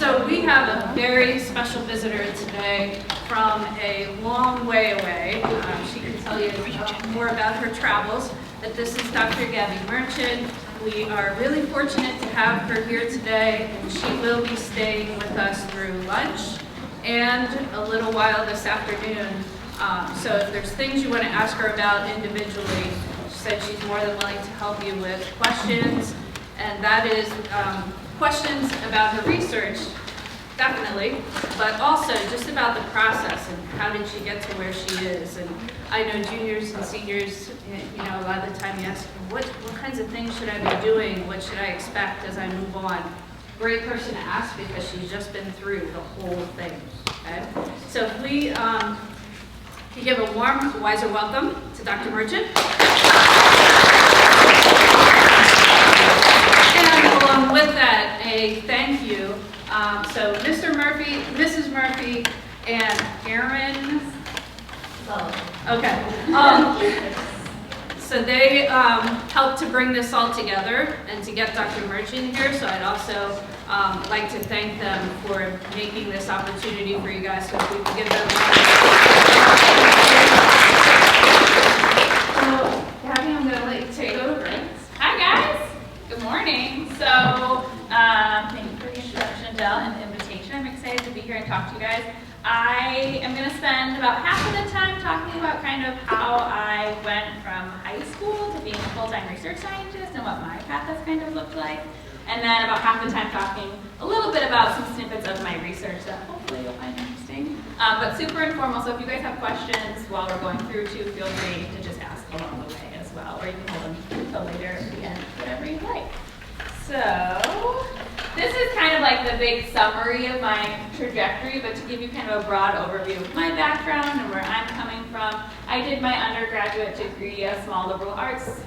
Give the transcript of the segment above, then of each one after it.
So we have a very special visitor today from a long way away. She can tell you more about her travels, but this is Dr. Gabby Merchant. We are really fortunate to have her here today, and she will be staying with us through lunch and a little while this afternoon. So if there's things you want to ask her about individually, she said she's more than willing to help you with questions, and that is questions about her research, definitely, but also just about the process and how did she get to where she is. And I know juniors and seniors, you know, a lot of the time you ask, what kinds of things should I be doing? What should I expect as I move on? Great person to ask because she's just been through the whole thing, okay? So if we can give a warm, wiser welcome to Dr. Merchant. And along with that, a thank you. So Mr. Murphy, Mrs. Murphy, and Aaron. Okay. So they helped to bring this all together and to get Dr. Merchant here. So I'd also like to thank them for making this opportunity for you guys. So if we can give them. So Gabby, I'm going to let you take over. Hi guys. Good morning. So thank you for the introduction, Adele, and the invitation. I'm excited to be here and talk to you guys. I am going to spend about half of the time talking about kind of how I went from high school to being a full-time research scientist and what my path has kind of looked like. And then about half the time talking a little bit about some snippets of my research that hopefully you'll find interesting. But super informal, so if you guys have questions while we're going through too, feel free to just ask along the way as well. Or you can hold them until later at the end, whatever you like. So this is kind of like the big summary of my trajectory, but to give you kind of a broad overview of my background and where I'm coming from, I did my undergraduate degree at a small liberal arts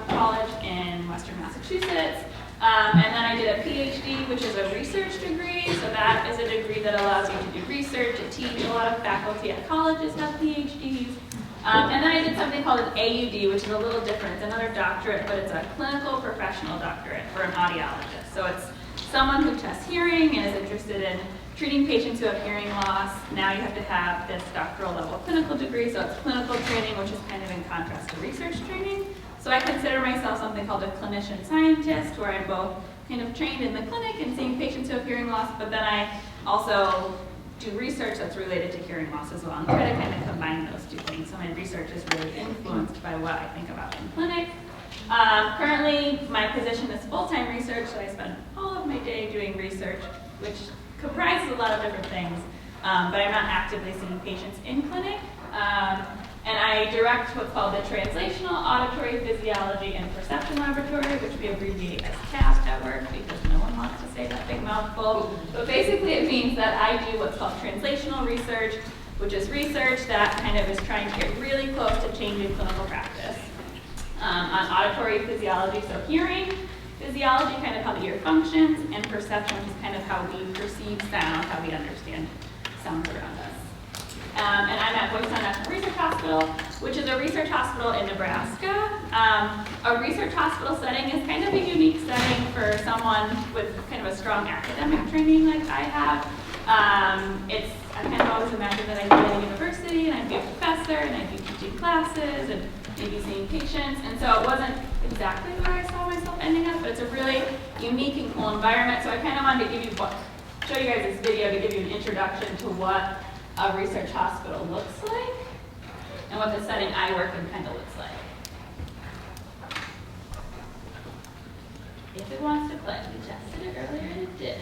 college in Western Massachusetts. And then I did a PhD, which is a research degree. So that is a degree that allows you to do research and teach. A lot of faculty at colleges have PhDs. And then I did something called an AUD, which is a little different. It's another doctorate, but it's a clinical professional doctorate for an audiologist. So it's someone who tests hearing and is interested in treating patients who have hearing loss. Now you have to have this doctoral level clinical degree, so it's clinical training, which is kind of in contrast to research training. So I consider myself something called a clinician scientist, where I'm both kind of trained in the clinic and seeing patients who have hearing loss, but then I also do research that's related to hearing loss as well, and try to kind of combine those two things. So my research is really influenced by what I think about in clinic. Currently, my position is full-time research, so I spend all of my day doing research, which comprises a lot of different things, but I'm not actively seeing patients in clinic. And I direct what's called the Translational Auditory Physiology and Perception Laboratory, which we abbreviate as TAP at work because no one wants to say that big mouthful. But basically it means that I do what's called translational research, which is research that kind of is trying to get really close to changing clinical practice. On auditory physiology, so hearing, physiology, kind of how the ear functions, and perception is kind of how we perceive sound, how we understand sounds around us. And I'm at Boystown National Research Hospital, which is a research hospital in Nebraska. A research hospital setting is kind of a unique setting for someone with kind of a strong academic training like I have. I kind of always imagined that I'd be at a university and I'd be a professor and I'd be teaching classes and maybe seeing patients. And so it wasn't exactly where I saw myself ending up, but it's a really unique and cool environment. So I kind of wanted to show you guys this video to give you an introduction to what a research hospital looks like and what the setting I work in kind of looks like. If it wants to play, we tested it earlier and it did.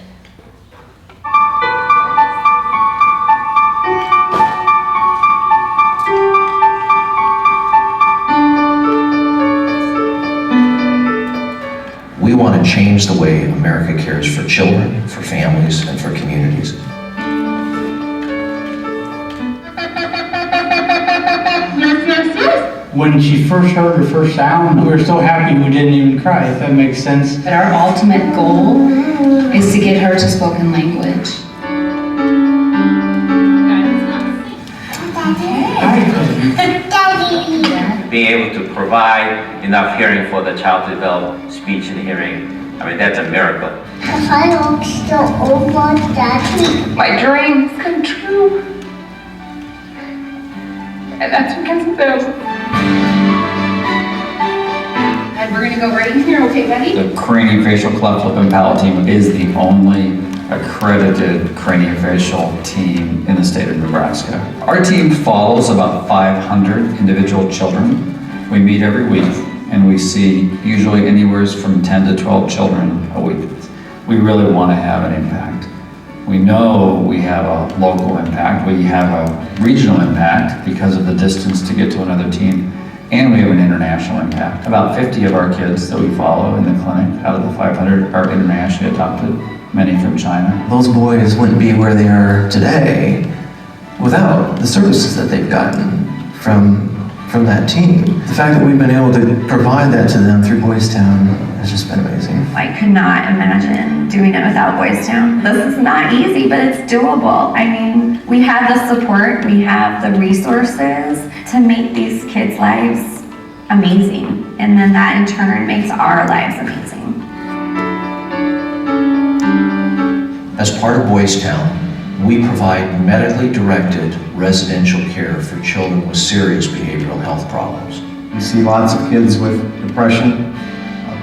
We want to change the way America cares for children, for families, and for communities. When she first heard her first sound, we were so happy we didn't even cry, if that makes sense. But our ultimate goal is to get her to spoken language. Being able to provide enough hearing for the child to develop speech and hearing I mean, that's a miracle. If I look the over Daddy. My dreams come true. And that's because of them. And we're gonna go right in here, okay, Betty? The craniofacial cleft lip and palate team is the only accredited craniofacial team in the state of Nebraska. Our team follows about 500 individual children. We meet every week and we see usually anywhere from 10 to 12 children a week. We really want to have an impact. We know we have a local impact, we have a regional impact because of the distance to get to another team, and we have an international impact. About 50 of our kids that we follow in the clinic out of the 500 are internationally adopted, many from China. Those boys wouldn't be where they are today without the services that they've gotten from that team. The fact that we've been able to provide that to them through Boys Town has just been amazing. I could not imagine doing it without Boys Town. This is not easy, but it's doable. I mean, we have the support, we have the resources to make these kids' lives amazing. And then that in turn makes our lives amazing. As part of Boys Town, we provide medically directed residential care for children with serious behavioral health problems. You see lots of kids with depression,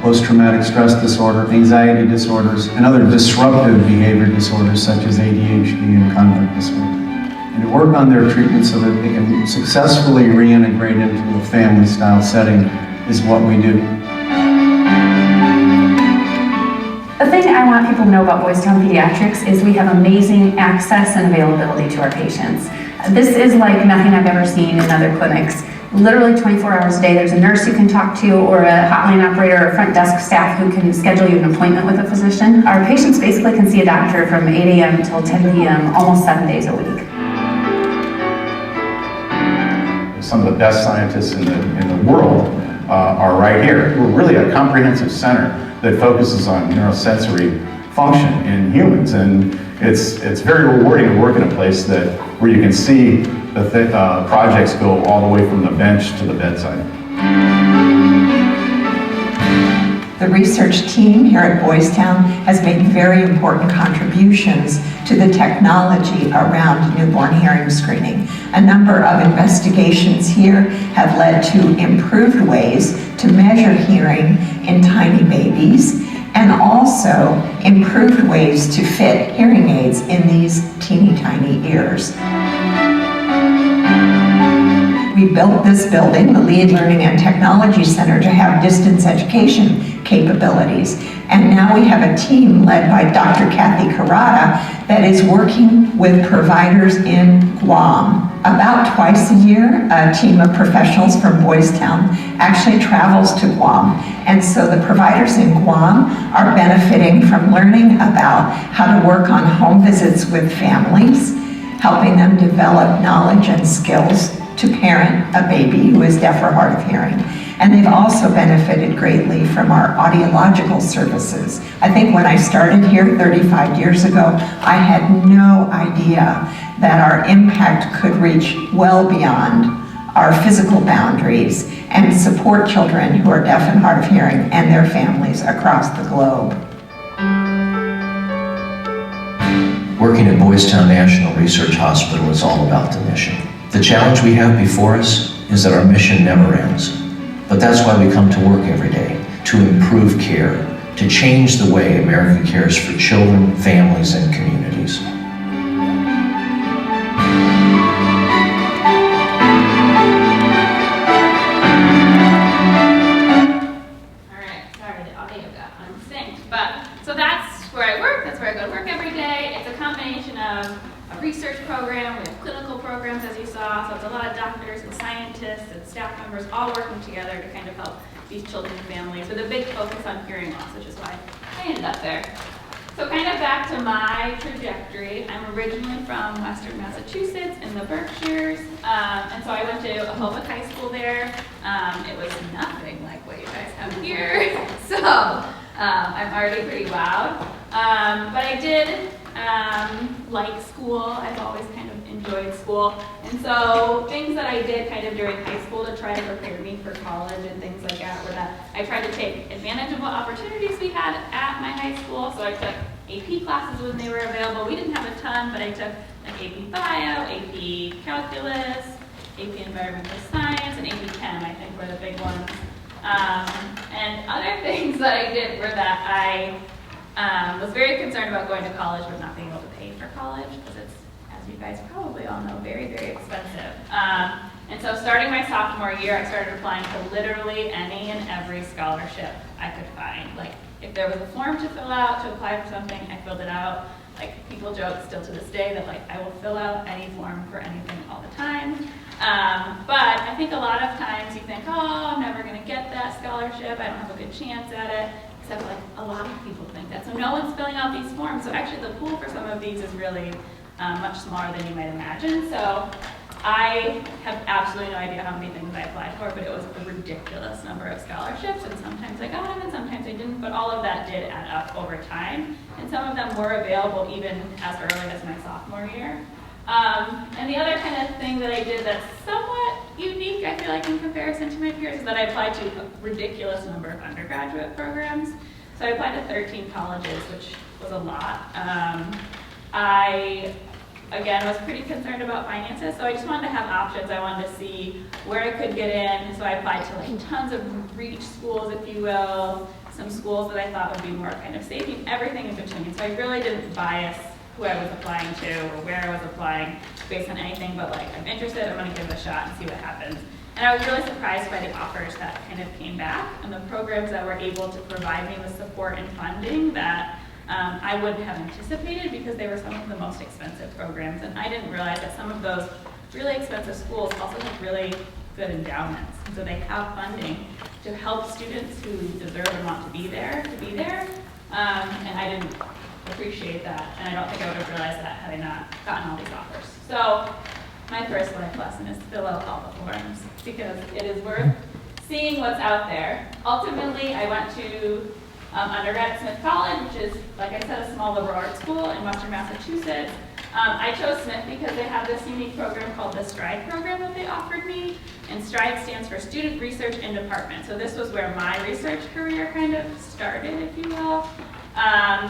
post-traumatic stress disorder, anxiety disorders, and other disruptive behavior disorders such as ADHD and conduct disorder. And to work on their treatment so that they can successfully reintegrate into a family-style setting is what we do. The thing I want people to know about Boys Town Pediatrics is we have amazing access and availability to our patients. This is like nothing I've ever seen in other clinics. Literally 24 hours a day, there's a nurse you can talk to or a hotline operator or front desk staff who can schedule you an appointment with a physician. Our patients basically can see a doctor from 8 a.m. till 10 p.m. almost 7 days a week. Some of the best scientists in the world are right here. We're really a comprehensive center that focuses on neurosensory function in humans, and it's very rewarding to work in a place where you can see the projects go all the way from the bench to the bedside. The research team here at Boys Town has made very important contributions to the technology around newborn hearing screening. A number of investigations here have led to improved ways to measure hearing in tiny babies, and also improved ways to fit hearing aids in these teeny tiny ears. We built this building, the Lead Learning and Technology Center, to have distance education capabilities. And now we have a team led by Dr. Kathy Karada that is working with providers in Guam. About twice a year, a team of professionals from Boys Town actually travels to Guam. And so the providers in Guam are benefiting from learning about how to work on home visits with families, helping them develop knowledge and skills to parent a baby who is deaf or hard of hearing. And they've also benefited greatly from our audiological services. I think when I started here 35 years ago, I had no idea that our impact could reach well beyond our physical boundaries and support children who are deaf and hard of hearing and their families across the globe. Working at Boys Town National Research Hospital is all about the mission. The challenge we have before us is that our mission never ends. But that's why we come to work every day, to improve care, to change the way America cares for children, families, and communities. All right, sorry, the audio got unsynced, but so that's where I work. That's where I go to work every day. It's a combination of a research program, we have clinical programs, as you saw, so it's a lot of doctors and scientists and staff members all working together to kind of help these children and families with a big focus on hearing loss, which is why I ended up there. So kind of back to my trajectory, I'm originally from Western Massachusetts in the Berkshires, and so I went to a public high school there. It was nothing like what you guys have here, so I'm already pretty wowed. But I did like school. I've always kind of enjoyed school. And so things that I did kind of during high school to try to prepare me for college and things like that were that I tried to take advantage of what opportunities we had at at my high school, so I took AP classes when they were available. We didn't have a ton, but I took like AP Bio, AP Calculus, AP Environmental Science, and AP Chem, I think were the big ones. And other things that I did were that I was very concerned about going to college but not being able to pay for college, because it's, as you guys probably all know, very, very expensive. And so starting my sophomore year, I started applying to literally any and every scholarship I could find. Like, if there was a form to fill out to apply for something, I filled it out. Like, people joke still to this day that, like, I will fill out any form for anything all the time. But I think a lot of times you think, oh, I'm never going to get that scholarship. I don't have a good chance at it. Except, like, a lot of people think that. So no one's filling out these forms. So actually the pool for some of these is really much smaller than you might imagine. So I have absolutely no idea how many things I applied for, but it was a ridiculous number of scholarships, and sometimes I got them and sometimes I didn't, but all of that did add up over time, and some of them were available even as early as my sophomore year. And the other kind of thing that I did that's somewhat unique, I feel like, in comparison to my peers, is that I applied to a ridiculous number of undergraduate programs. So I applied to 13 colleges, which was a lot. I again, was pretty concerned about finances, so I just wanted to have options. I wanted to see where I could get in, so I applied to like tons of reach schools, if you will, some schools that I thought would be more kind of safe, everything in between. So I really didn't bias who I was applying to or where I was applying based on anything, but like, I'm interested, I'm gonna give it a shot and see what happens. And I was really surprised by the offers that kind of came back and the programs that were able to provide me with support and funding that I wouldn't have anticipated, because they were some of the most expensive programs. And I didn't realize that some of those really expensive schools also have really good endowments. And so they have funding to help students who deserve and want to be there. And I didn't appreciate that. And I don't think I would have realized that had I not gotten all these offers. So my first life lesson is to fill out all the forms, because it is worth seeing what's out there. Ultimately, I went to undergrad at Smith College, which is, like I said, a small liberal arts school in Western Massachusetts. I chose Smith because they have this unique program called the STRIDE program that they offered me. And STRIDE stands for Student Research in Department. So this was where my research career kind of started, if you will.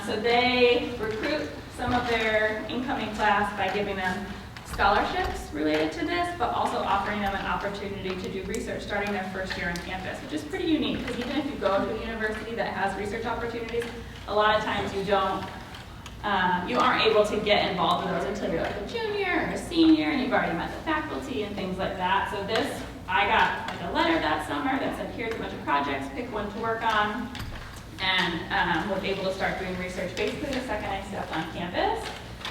So they recruit some of their incoming class by giving them scholarships related to this, but also offering them an opportunity to do research starting their first year on campus, which is pretty unique, because even if you go to a university that has research opportunities, a lot of times you aren't able to get involved in those until you're like a junior or a senior and you've already met the faculty and things like that. So this, I got like a letter that summer that said, here's a bunch of projects, pick one to work on, and was able to start doing research basically the second I stepped on campus.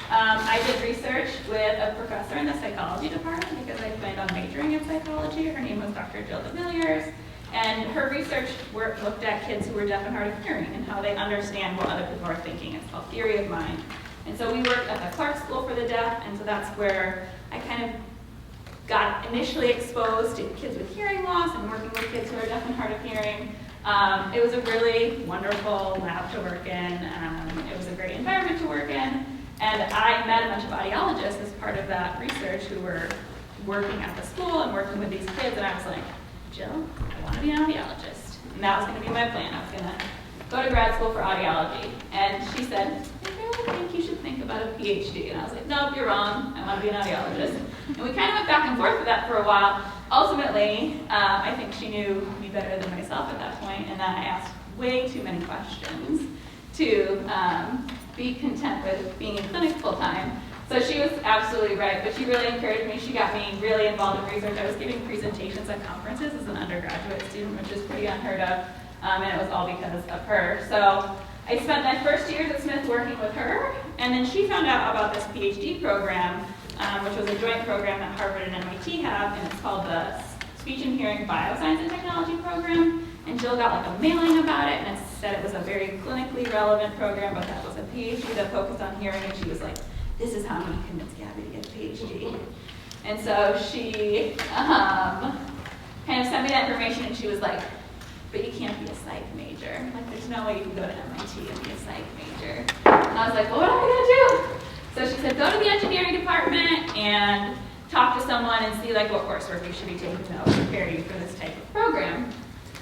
I did research with a professor in the psychology department because I planned on majoring in psychology. Her name was Dr. Jill DeMilliers, and her research work looked at kids who were deaf and hard of hearing and how they understand what other people are thinking. It's called theory of mind. And so we worked at the Clark School for the Deaf, and so that's where I kind of got initially exposed to kids with hearing loss and working with kids who are deaf and hard of hearing. It was a really wonderful lab to work in. It was a great environment to work in. And I met a bunch of audiologists as part of that research who were working at the school and working with these kids. And I was like, Jill, I want to be an audiologist. And that was going to be my plan. I was going to go to grad school for audiology. And she said, I really think you should think about a PhD. And I was like, nope, you're wrong. I want to be an audiologist. And we kind of went back and forth with that for a while. Ultimately, I think she knew me better than myself at that point, and that I asked way too many questions to be content with being in clinic full time. So she was absolutely right, but she really encouraged me. She got me really involved in research. I was giving presentations at conferences as an undergraduate student, which is pretty unheard of, and it was all because of her. So I spent my first years at Smith working with her, and then she found out about this PhD program, which was a joint program that Harvard and MIT have, and it's called the Speech and Hearing Bioscience and Technology Program. And Jill got like a mailing about it, and it said it was a very clinically relevant program, but that was a PhD that focused on hearing, and she was like, this is how I'm going to convince Gabby to get a PhD. And so she kind of sent me that information, and she was like, but you can't be a psych major. Like, there's no way you can go to MIT and be a psych major. And I was like, well, what am I going to do? So she said, go to the engineering department and talk to someone and see like what coursework you should be taking to prepare you for this type of program.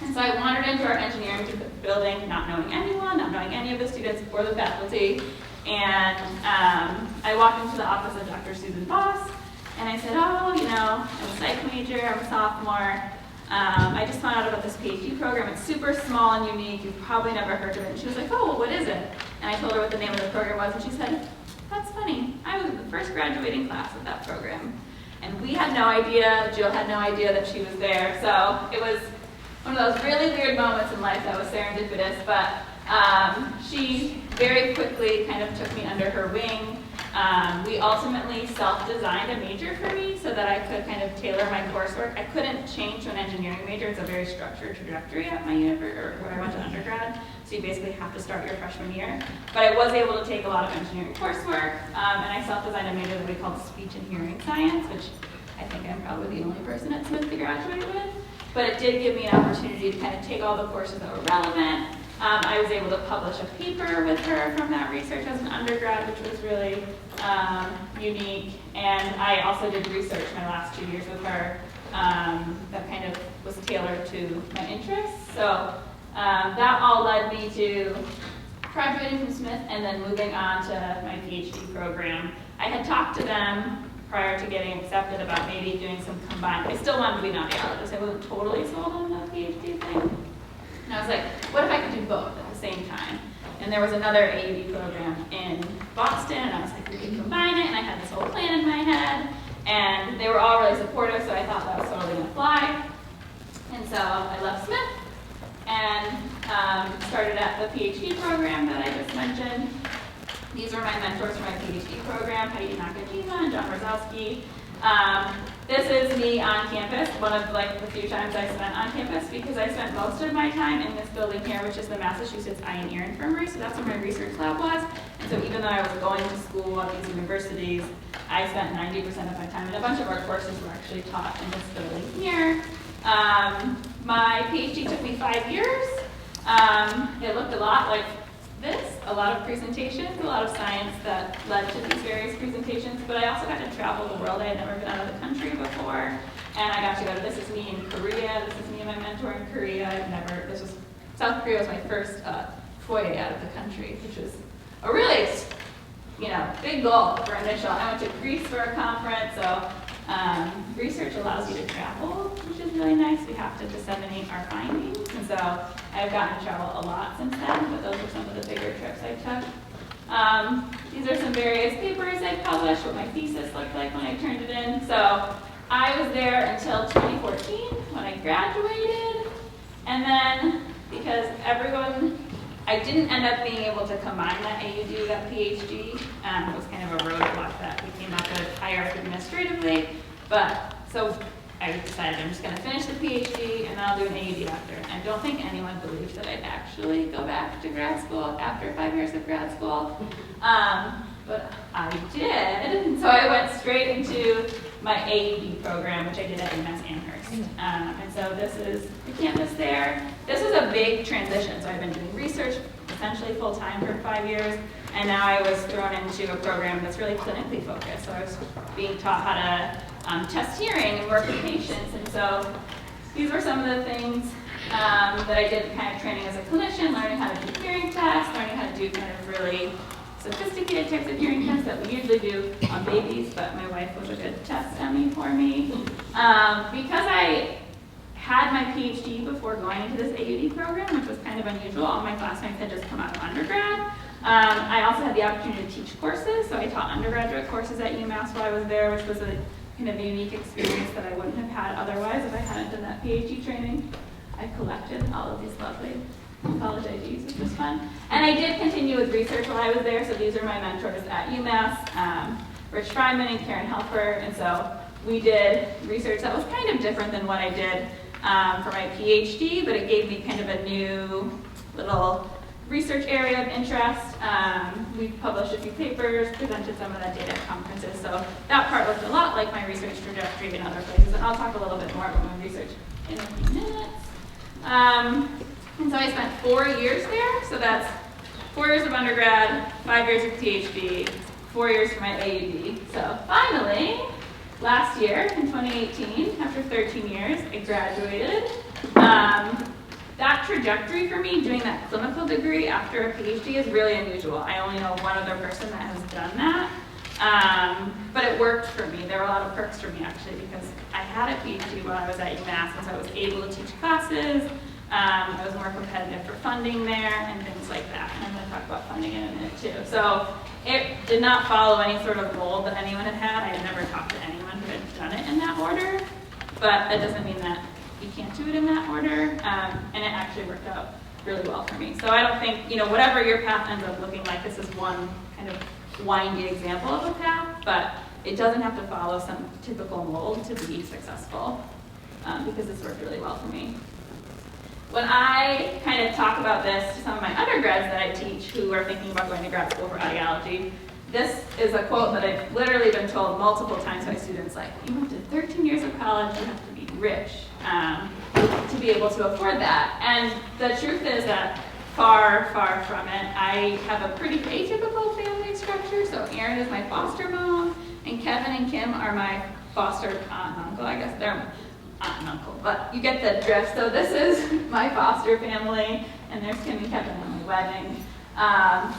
And so I wandered into our engineering building, not knowing anyone, not knowing any of the students or the faculty. And I walked into the office of Dr. Susan Voss, and I said, oh, you know, I'm a psych major, I'm a sophomore. I just found out about this PhD program. It's super small and unique. You've probably never heard of it. And she was like, oh, well, what is it? And I told her what the name of the program was, and she said, that's funny. I was in the first graduating class of that program. And we had no idea, Jill had no idea that she was there. So it was one of those really weird moments in life that was serendipitous, but she very quickly kind of took me under her wing. We ultimately self-designed a major for me so that I could kind of tailor my coursework. I couldn't change to an engineering major. It's a very structured trajectory at my university, or where I went to undergrad, so you basically have to start your freshman year. But I was able to take a lot of engineering coursework, and I self-designed a major that we called speech and hearing science, which I think I'm probably the only person at Smith to graduate with. But it did give me an opportunity to kind of take all the courses that were relevant. I was able to publish a paper with her from that research as an undergrad, which was really unique. And I also did research my last 2 years with her that kind of was tailored to my interests. So that all led me to graduating from Smith and then moving on to my PhD program. I had talked to them prior to getting accepted about maybe doing some combined. I still wanted to be an audiologist. I wasn't totally sold on the PhD thing. And I was like, what if I could do both at the same time? And there was another AUD program in Boston, and I was like, we can combine it, and I had this whole plan in my head, and they were all really supportive, so I thought that was totally gonna fly. And so I left Smith and started at the PhD program that I just mentioned. These were my mentors for my PhD program, Heidi Nakajima and John Rosowski. This is me on campus, one of the few times I spent on campus, because I spent most of my time in this building here, which is the Massachusetts Eye and Ear Infirmary, so that's where my research lab was. And so even though I was going to school at these universities, I spent 90% of my time, and a bunch of our courses were actually taught in this building here. My PhD took me 5 years. It looked a lot like this, a lot of presentations, a lot of science that led to these various presentations, but I also got to travel the world. I had never been out of the country before, and I got to go to, this is me in Korea, this is me and my mentor in Korea. South Korea was my first foray out of the country, which was a really, big goal for initial. I went to Greece for a conference, so research allows you to travel, which is really nice. We have to disseminate our findings, and so I've gotten to travel a lot since then, but those are some of the bigger trips I took. These are some various papers I published, what my thesis looked like when I turned it in. So I was there until 2014 when I graduated, and then because I didn't end up being able to combine that AUD with that PhD. It was kind of a roadblock that we came up with higher up administratively. So I decided I'm just going to finish the PhD and then I'll do an AUD after. I don't think anyone believed that I'd actually go back to grad school after 5 years of grad school. But I did. And so I went straight into my AUD program, which I did at UMass Amherst. And so this is the campus there. This was a big transition. So I've been doing research essentially full time for 5 years, and now I was thrown into a program that's really clinically focused. So I was being taught how to test hearing and work with patients. And so these were some of the things that I did kind of training as a clinician, learning how to do hearing tests, learning how to do kind of really sophisticated types of hearing tests that we usually do on babies, but my wife was a good test dummy for me. Because I had my PhD before going into this AUD program, which was kind of unusual, all my classmates had just come out of undergrad. I also had the opportunity to teach courses, so I taught undergraduate courses at UMass while I was there, which was a kind of unique experience that I wouldn't have had otherwise if I hadn't done that PhD training. I collected all of these lovely college IDs, which was fun. And I did continue with research while I was there, so these are my mentors at UMass, Rich Fryman and Karen Helfer, and so we did research that was kind of different than what I did for my PhD, but it gave me kind of a new little research area of interest. We published a few papers, presented some of that data at conferences, so that part looked a lot like my research trajectory in other places, and I'll talk a little bit more about my research in a few minutes. And so I spent 4 years there, so that's 4 years of undergrad, 5 years of PhD, 4 years for my AUD. So finally, last year in 2018, after 13 years, I graduated. trajectory for me, doing that clinical degree after a PhD is really unusual. I only know one other person that has done that. But it worked for me. There were a lot of perks for me actually because I had a PhD while I was at UMass, and so I was able to teach classes. I was more competitive for funding there and things like that. And I'm going to talk about funding in a minute too. So it did not follow any sort of mold that anyone had had. I had never talked to anyone who had done it in that order, but that doesn't mean that you can't do it in that order. And it actually worked out really well for me. So I don't think, whatever your path ends up looking like, this is one kind of windy example of a path, but it doesn't have to follow some typical mold to be successful because this worked really well for me. When I kind of talk about this to some of my undergrads that I teach who are thinking about going to grad school for audiology, this is a quote that I've literally been told multiple times by students, like, you went to 13 years of college, you have to be rich to be able to afford that. And the truth is that far, far from it. I have a pretty atypical family structure. So Erin is my foster mom, and Kevin and Kim are my foster aunt and uncle. I guess they're aunt and uncle, but you get the drift. So this is my foster family, and there's Kim and Kevin at my wedding.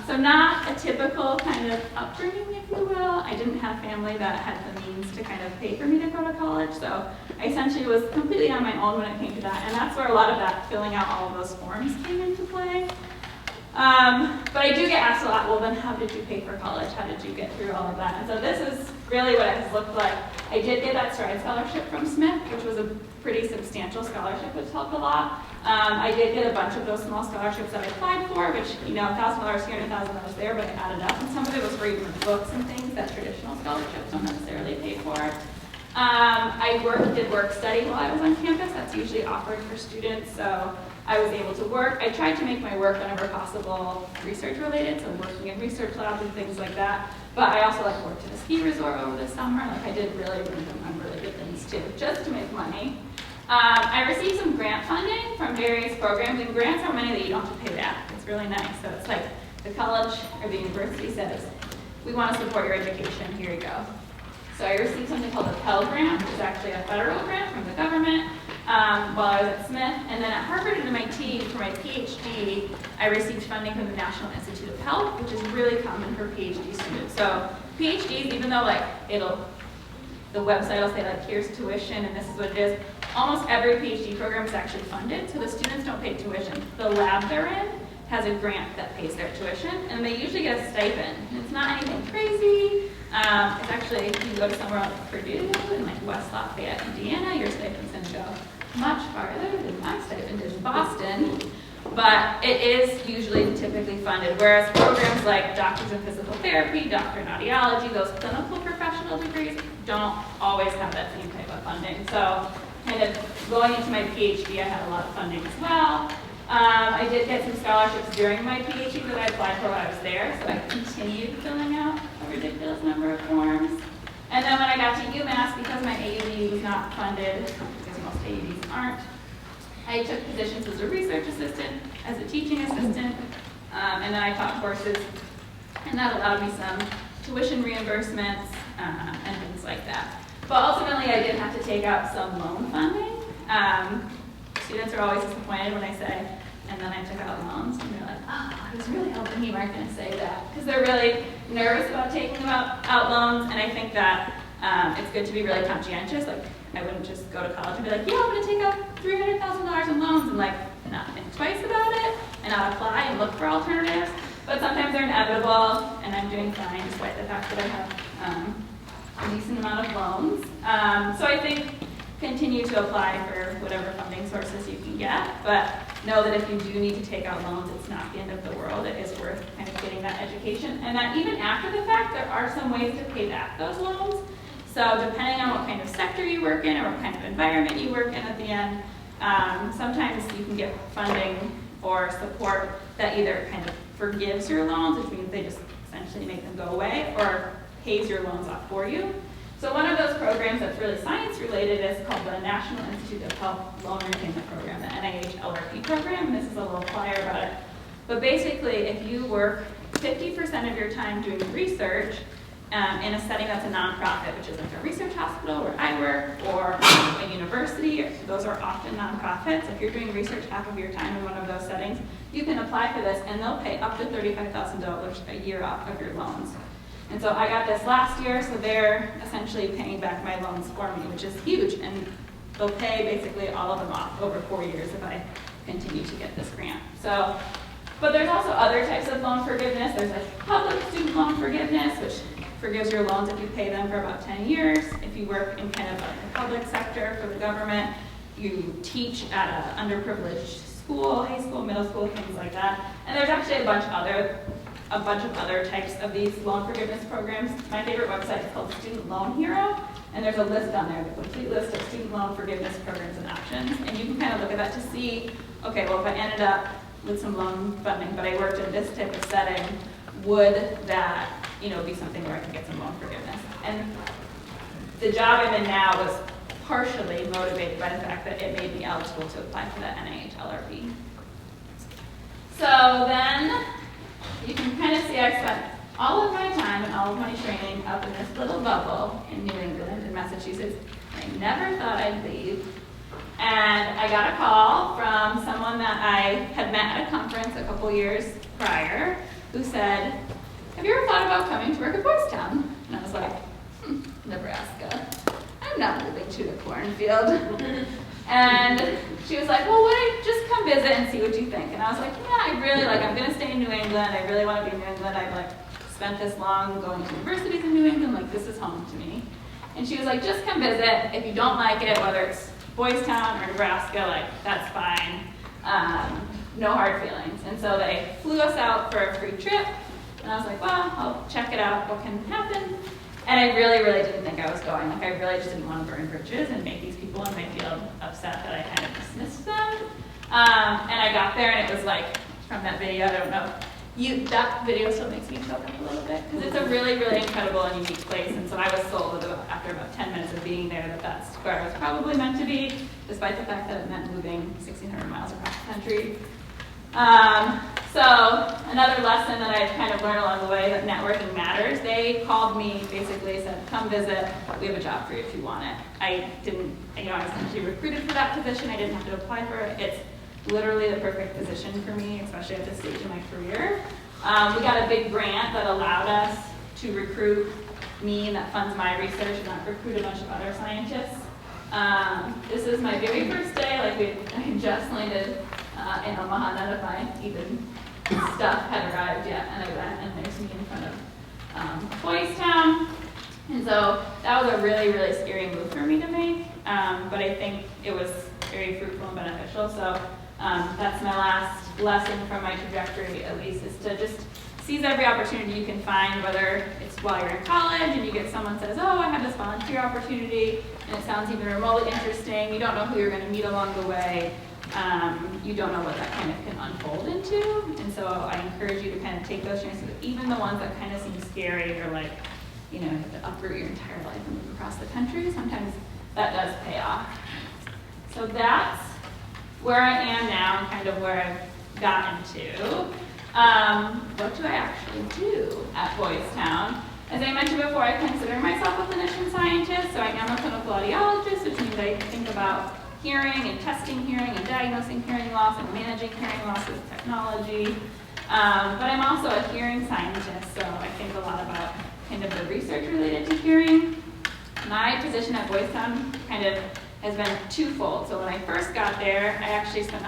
So not a typical kind of upbringing, if you will. I didn't have family that had the means to kind of pay for me to go to college, so I essentially was completely on my own when it came to that, and that's where a lot of that filling out all of those forms came into play. But I do get asked a lot, well then how did you pay for college? How did you get through all of that? And so this is really what it has looked like. I did get that Stride Scholarship from Smith, which was a pretty substantial scholarship, which helped a lot. I did get a bunch of those small scholarships that I applied for, which, $1,000 here and $1,000 there, but it added up. And some of it was for even books and things that traditional scholarships don't necessarily pay for. I did work study while I was on campus. That's usually offered for students, so I was able to work. I tried to make my work whenever possible research related, so working in research labs and things like that. But I also worked at a ski resort over the summer. I did really good things too, just to make money. I received some grant funding from various programs, and grants are money that you don't have to pay back. It's really nice. So it's like the college or the university says, we want to support your education, here you go. So I received something called a Pell Grant, which is actually a federal grant from the government while I was at Smith. And then at Harvard and MIT for my PhD, I received funding from the National Institute of Health, which is really common for PhD students. So PhDs, even though the website will say here's tuition and this is what it is, almost every PhD program is actually funded, so the students don't pay tuition. The lab they're in has a grant that pays their tuition, and they usually get a stipend. And it's not anything crazy. It's actually, if you go to somewhere like Purdue in West Lafayette, Indiana, your stipend's going to go much farther than my stipend in Boston. But it is usually typically funded, whereas programs like doctors in physical therapy, doctor in audiology, those clinical professional degrees don't always have that same type of funding. So kind of going into my PhD, I had a lot of funding as well. I did get some scholarships during my PhD that I applied for while I was there, so I continued filling out a ridiculous number of forms. And then when I got to UMass, because my AUD was not funded, because most AUDs aren't, I took positions as a research assistant, as a teaching assistant, and then I taught courses, and that allowed me some tuition reimbursements and things like that. But ultimately, I did have to take out some loan funding. Students are always disappointed when I say, and then I took out loans, and they're like, oh, I was really hoping you weren't going to say that, because they're really nervous about taking out loans, and I think that it's good to be really conscientious. I wouldn't just go to college and be like, yeah, I'm going to take out $300,000 in loans and not think twice about it and not apply and look for alternatives. But sometimes they're inevitable, and I'm doing fine despite the fact that I have a decent amount of loans. So I think continue to apply for whatever funding sources you can get, but know that if you do need to take out loans, it's not the end of the world. It is worth kind of getting that education, and that even after the fact, there are some ways to pay back those loans. So depending on what kind of sector you work in or what kind of environment you work in at the end, sometimes you can get funding or support that either kind of forgives your loans, which means they just essentially make them go away, or pays your loans off for you. So one of those programs that's really science related is called the National Institute of Health Loan Repayment Program, the NIH LRP program. This is a little flyer about it. But basically, if you work 50% of your time doing research, in a setting that's a nonprofit, which is like a research hospital where I work, or a university. Those are often nonprofits. If you're doing research half of your time in one of those settings, you can apply for this, and they'll pay up to $35,000 a year off of your loans. And so I got this last year, so they're essentially paying back my loans for me, which is huge, and they'll pay basically all of them off over 4 years if I continue to get this grant. So, but there's also other types of loan forgiveness. There's like public student loan forgiveness, which forgives your loans if you pay them for about 10 years. If you work in kind of like the public sector for the government, you teach at an underprivileged school, high school, middle school, things like that. And there's actually a bunch of other types of these loan forgiveness programs. My favorite website is called Student Loan Hero, and there's a list on there, the complete list of student loan forgiveness programs and options. And you can kind of look at that to see, okay, well, if I ended up with some loan funding, but I worked in this type of setting, would that, be something where I could get some loan forgiveness? And the job I'm in now was partially motivated by the fact that it made me eligible to apply for the NIH LRP. So then, you can kind of see I spent all of my time and all of my training up in this little bubble in New England, in Massachusetts. I never thought I'd leave. And I got a call from someone that I had met at a conference a couple years prior who said, "Have you ever thought about coming to work at Boys Town?" And I was like, Nebraska. I'm not moving to the cornfield. And she was like, "Well, why don't you just come visit and see what you think?" And I was like, "Yeah, I'm going to stay in New England. I really want to be in New England. I've spent this long going to universities in New England. This is home to me." And she was like, "Just come visit. If you don't like it, whether it's Boys Town or Nebraska, that's fine. No hard feelings." And so they flew us out for a free trip. And I was like, "Well, I'll check it out. What can happen?" And I really, really didn't think I was going. I really just didn't want to burn bridges and make these people in my field upset that I kind of dismissed them. And I got there, and it was from that video, I don't know, that video still makes me choke up a little bit, because it's a really, really incredible and unique place. And so I was sold after about 10 minutes of being there that that's where I was probably meant to be, despite the fact that it meant moving 1,600 miles across the country. So another lesson that I kind of learned along the way, that networking matters. They called me, basically said, "Come visit, we have a job for you if you want it." I didn't, I was essentially recruited for that position. I didn't have to apply for it. It's literally the perfect position for me, especially at this stage in my career. We got a big grant that allowed us to recruit me, and that funds my research, and that recruit a bunch of other scientists. This is my very first day. I just landed in Omaha, none of my even stuff had arrived yet, and I went, and there's me in front of Boys Town. And so that was a really, really scary move for me to make, but I think it was very fruitful and beneficial. So that's my last lesson from my trajectory, at least, is to just seize every opportunity you can find, whether it's while you're in college and you get someone says, "Oh, I have this volunteer opportunity," and it sounds even remotely interesting. You don't know who you're going to meet along the way. You don't know what that kind of can unfold into. And so I encourage you to kind of take those chances, even the ones that kind of seem scary, or you have to uproot your entire life and move across the country. Sometimes that does pay off. So that's where I am now, and kind of where I've gotten to. What do I actually do at Boys Town? As I mentioned before, I consider myself a clinician scientist, so I am a clinical audiologist, which means I think about hearing and testing hearing and diagnosing hearing loss and managing hearing loss with technology. But I'm also a hearing scientist, so I think a lot about kind of the research related to hearing. My position at Boys Town kind of has been twofold. So when I first got there, I actually spent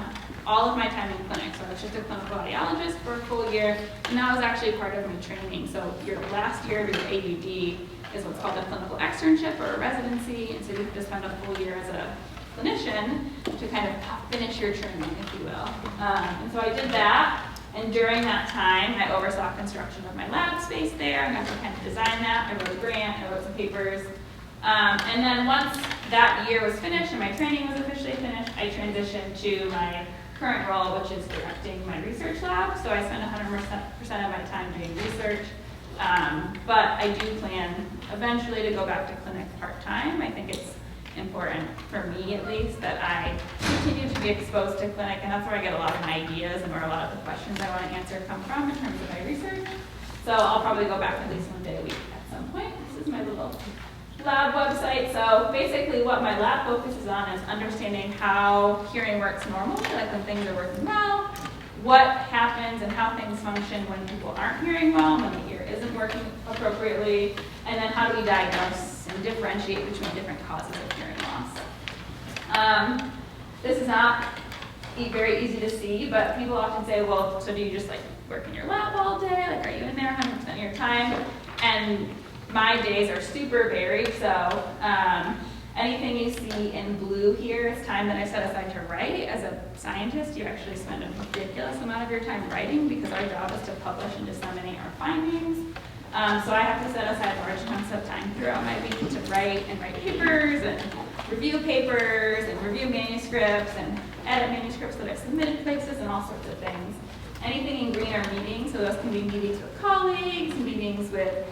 all of my time in clinic. So I was just a clinical audiologist for a full year, and that was actually part of my training. So your last year of your AUD is what's called a clinical externship or a residency, and so you have to spend a full year as a clinician to kind of finish your training, if you will. And so I did that, and during that time, I oversaw construction of my lab space there. I got to kind of design that. I wrote a grant, I wrote some papers. And then once that year was finished and my training was officially finished, I transitioned to my current role, which is directing my research lab. So I spend 100% of my time doing research. But I do plan eventually to go back to clinic part-time. I think it's important, for me at least, that I continue to be exposed to clinic, and that's where I get a lot of my ideas and where a lot of the questions I want to answer come from in terms of my research. So I'll probably go back at least one day a week at some point. This is my little lab website. So basically what my lab focuses on is understanding how hearing works normally, like when things are working well, what happens and how things function when people aren't hearing well, when the ear isn't working appropriately, and then how do we diagnose and differentiate between different causes of hearing loss. This is not very easy to see, but people often say, well, so do you just like work in your lab all day? Like, are you in there 100% of your time? And my days are super varied, so anything you see in blue here is time that I set aside to write. As a scientist, you actually spend a ridiculous amount of your time writing because our job is to publish and disseminate our findings. So I have to set aside large chunks of time throughout my week to write papers and review papers and review manuscripts and edit manuscripts that I've submitted places and all sorts of things. Anything in green are meetings, so those can be meetings with colleagues, meetings with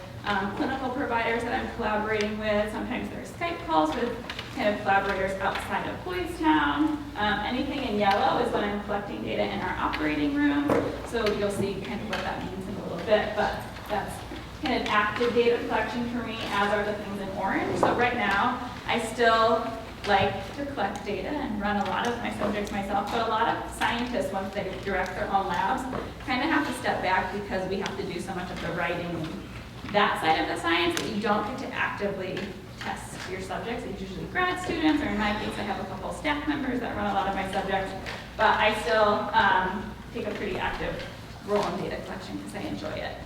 clinical providers that I'm collaborating with. Sometimes there are Skype calls with kind of collaborators outside of Boys Town. Anything in yellow is when I'm collecting data in our operating room. So you'll see kind of what that means in a little bit, but that's kind of active data collection for me, as are the things in orange. So right now, I still like to collect data and run a lot of my subjects myself, but a lot of scientists, once they direct their own labs, kind of have to step back because we have to do so much of the writing and that side of the science that you don't get to actively test your subjects. It's usually grad students, or in my case, I have a couple staff members that run a lot of my subjects, but I still take a pretty active role in data collection because I enjoy it.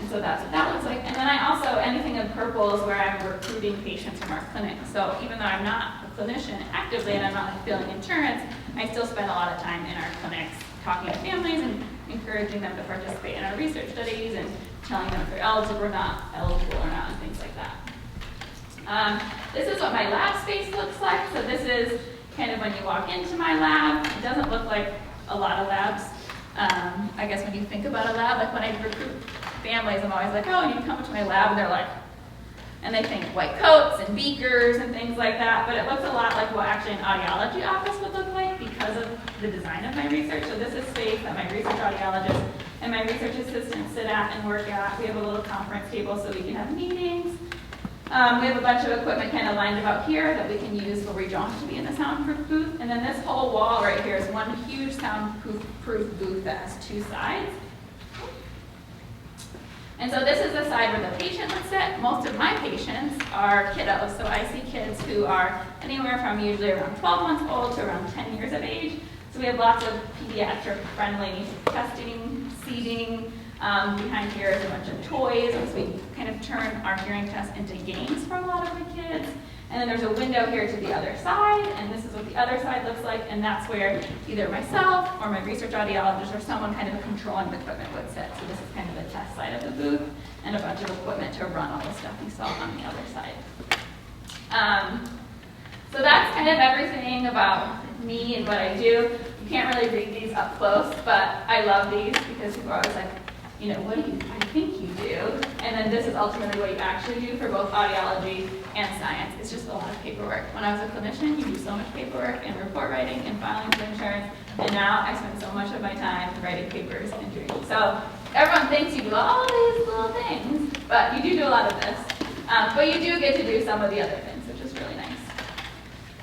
And so that's what that looks like. And then I also, anything in purple is where I'm recruiting patients from our clinic. So even though I'm not a clinician actively and I'm not like billing insurance, I still spend a lot of time in our clinics talking to families and encouraging them to participate in our research studies and telling them if they're eligible or not, and things like that. This is what my lab space looks like. So this is kind of when you walk into my lab. It doesn't look like a lot of labs. I guess when you think about a lab, like when I recruit families, I'm always like, oh, you come to my lab, and they're like, and they think white coats and beakers and things like that, but it looks a lot like what actually an audiology office would look like because of the design of my research. So this is space that my research audiologist and my research assistant sit at and work at. We have a little conference table so we can have meetings. We have a bunch of equipment kind of lined about here that we can use where we don't have to be in the soundproof booth. And then this whole wall right here is one huge soundproof booth that has two sides. And so this is the side where the patient would sit. Most of my patients are kiddos, so I see kids who are anywhere from usually around 12 months old to around 10 years of age. So we have lots of pediatric-friendly testing, seating. Behind here is a bunch of toys, so we kind of turn our hearing test into games for a lot of the kids. And then there's a window here to the other side, and this is what the other side looks like, and that's where either myself or my research audiologist or someone kind of controlling the equipment would sit. So this is kind of the test side of the booth, and a bunch of equipment to run all the stuff you saw on the other side. So that's kind of everything about me and what I do. You can't really read these up close, but I love these because people are always like, you know, what do you think you do? And then this is ultimately what you actually do for both audiology and science. It's just a lot of paperwork. When I was a clinician, you do so much paperwork and report writing and filing for insurance, and now I spend so much of my time writing papers and doing it. So everyone thinks you do all these little things, but you do a lot of this. But you do get to do some of the other things, which is really nice.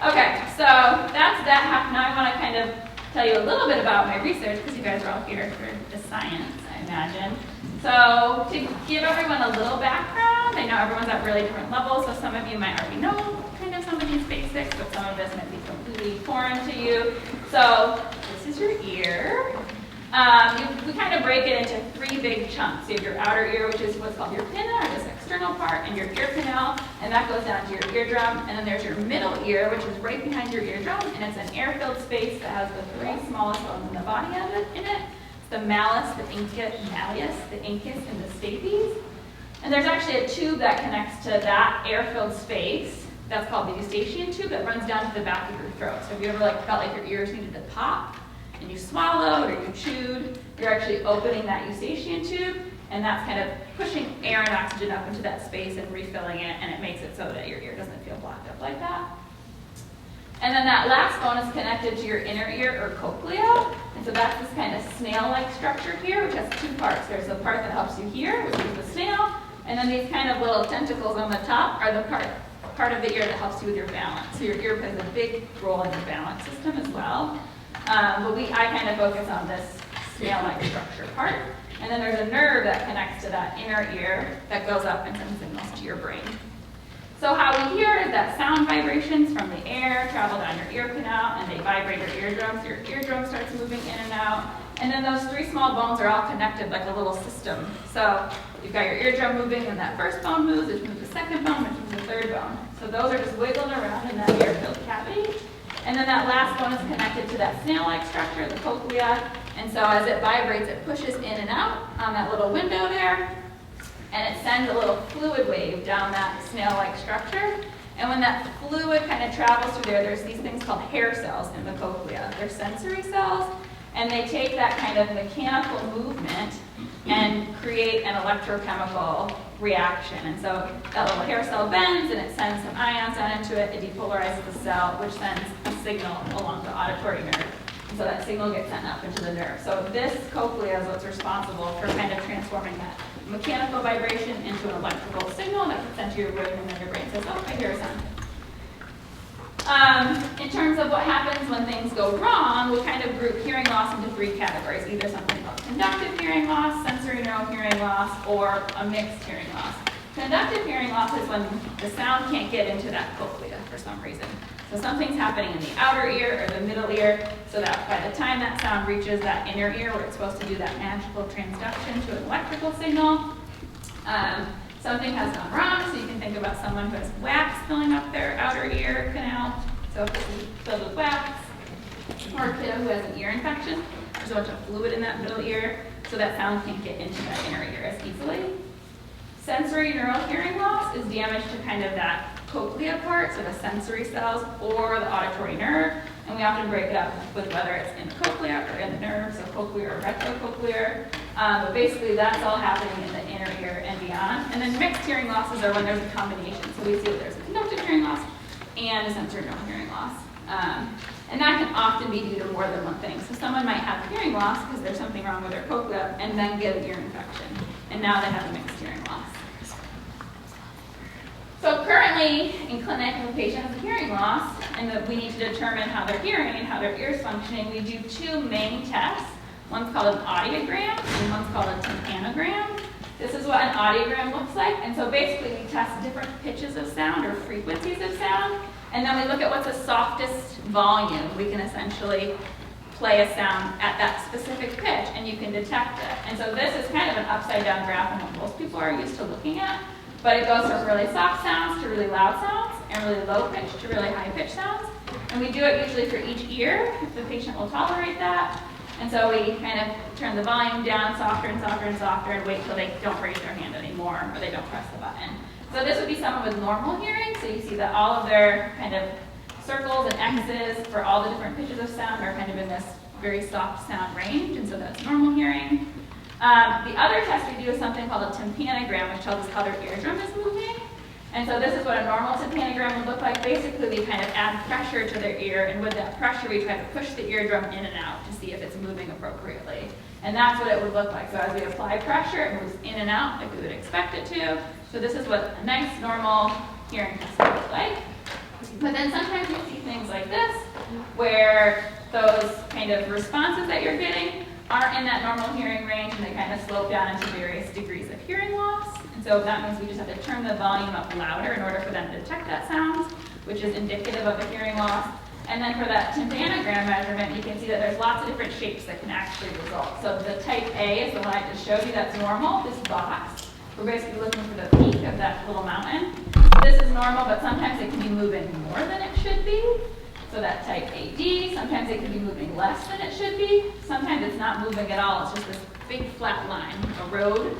Okay, so that's that half. Now I want to kind of tell you a little bit about my research, because you guys are all here for the science, I imagine. So to give everyone a little background, I know everyone's at really different levels, so some of you might already know kind of some of these basics, but some of this might be completely foreign to you. So this is your ear. We kind of break it into three big chunks. You have your outer ear, which is what's called your pinna, or this external part, and your ear canal, and that goes down to your eardrum. And then there's your middle ear, which is right behind your eardrum, and it's an air-filled space that has the three smallest bones in the body in it. It's the malleus, the incus, and the stapes. And there's actually a tube that connects to that air-filled space. That's called the eustachian tube that runs down to the back of your throat. So if you ever felt like your ears needed to pop, and you swallowed or you chewed, you're actually opening that eustachian tube, and that's kind of pushing air and oxygen up into that space and refilling it, and it makes it so that your ear doesn't feel blocked up like that. And then that last bone is connected to your inner ear, or cochlea, and so that's this kind of snail-like structure here, which has two parts. There's the part that helps you hear, which is the snail, And then these kind of little tentacles on the top are the part of the ear that helps you with your balance. So your ear plays a big role in your balance system as well. But I kind of focus on this snail-like structure part. And then there's a nerve that connects to that inner ear that goes up and sends signals to your brain. So how we hear is that sound vibrations from the air travel down your ear canal and they vibrate your eardrums. Your eardrum starts moving in and out. And then those 3 small bones are all connected like a little system. So you've got your eardrum moving and that first bone moves, which moves the second bone, which moves the third bone. So those are just wiggling around in that ear-filled cavity. And then that last bone is connected to that snail-like structure, the cochlea. And so as it vibrates, it pushes in and out on that little window there. And it sends a little fluid wave down that snail-like structure. And when that fluid kind of travels through there, there's these things called hair cells in the cochlea. They're sensory cells, and they take that kind of mechanical movement and create an electrochemical reaction. And so that little hair cell bends, and it sends some ions down into it. It depolarizes the cell, which sends a signal along the auditory nerve. And so that signal gets sent up into the nerve. So this cochlea is what's responsible for kind of transforming that mechanical vibration into an electrical signal that gets sent to your brain, and then your brain says, oh, I hear a sound. In terms of what happens when things go wrong, we kind of group hearing loss into 3 categories, either something called conductive hearing loss, sensory neural hearing loss, or a mixed hearing loss. Conductive hearing loss is when the sound can't get into that cochlea for some reason. So something's happening in the outer ear or the middle ear, so that by the time that sound reaches that inner ear where it's supposed to do that magical transduction to an electrical signal, something has gone wrong. So you can think about someone who has wax filling up their outer ear canal. So if this is filled with wax, or a kid who has an ear infection, there's a bunch of fluid in that middle ear, so that sound can't get into that inner ear as easily. Sensory neural hearing loss is damage to kind of that cochlea part, so the sensory cells or the auditory nerve, and we often break it up with whether it's in the cochlea or in the nerve, so cochlear or retrocochlear. But basically that's all happening in the inner ear and beyond. And then mixed hearing losses are when there's a combination. So we see that there's a conductive hearing loss and a sensory neural hearing loss. And that can often be due to more than one thing. So someone might have hearing loss because there's something wrong with their cochlea and then get an ear infection. And now they have a mixed hearing loss. So currently in clinic, if a patient has a hearing loss and that we need to determine how they're hearing and how their ear is functioning, we do 2 main tests. One's called an audiogram and one's called a tympanogram. This is what an audiogram looks like. And so basically we test different pitches of sound or frequencies of sound. And then we look at what's the softest volume. We can essentially play a sound at that specific pitch and you can detect it. And so this is kind of an upside down graph on what most people are used to looking at. But it goes from really soft sounds to really loud sounds, and really low pitch to really high pitch sounds. And we do it usually for each ear, if the patient will tolerate that. And so we kind of turn the volume down softer and softer and softer and wait till they don't raise their hand anymore or they don't press the button. So this would be someone with normal hearing. So you see that all of their kind of circles and X's for all the different pitches of sound are kind of in this very soft sound range, and so that's normal hearing. The other test we do is something called a tympanogram, which tells us how their eardrum is moving. And so this is what a normal tympanogram would look like. Basically, we kind of add pressure to their ear, and with that pressure, we try to push the eardrum in and out to see if it's moving appropriately. And that's what it would look like. So as we apply pressure, it moves in and out like we would expect it to. So this is what a nice, normal hearing test would look like. But then sometimes you see things like this, where those kind of responses that you're getting aren't in that normal hearing range, and they kind of slope down into various degrees of hearing loss. And so that means we just have to turn the volume up louder in order for them to detect that sound, which is indicative of a hearing loss. And then for that tympanogram measurement, you can see that there's lots of different shapes that can actually result. So the type A is the one I just showed you, that's normal, this box. We're basically looking for the peak of that little mountain. This is normal, but sometimes it can be moving more than it should be. So that type AD, sometimes it can be moving less than it should be. Sometimes it's not moving at all, it's just this big flat line, a road.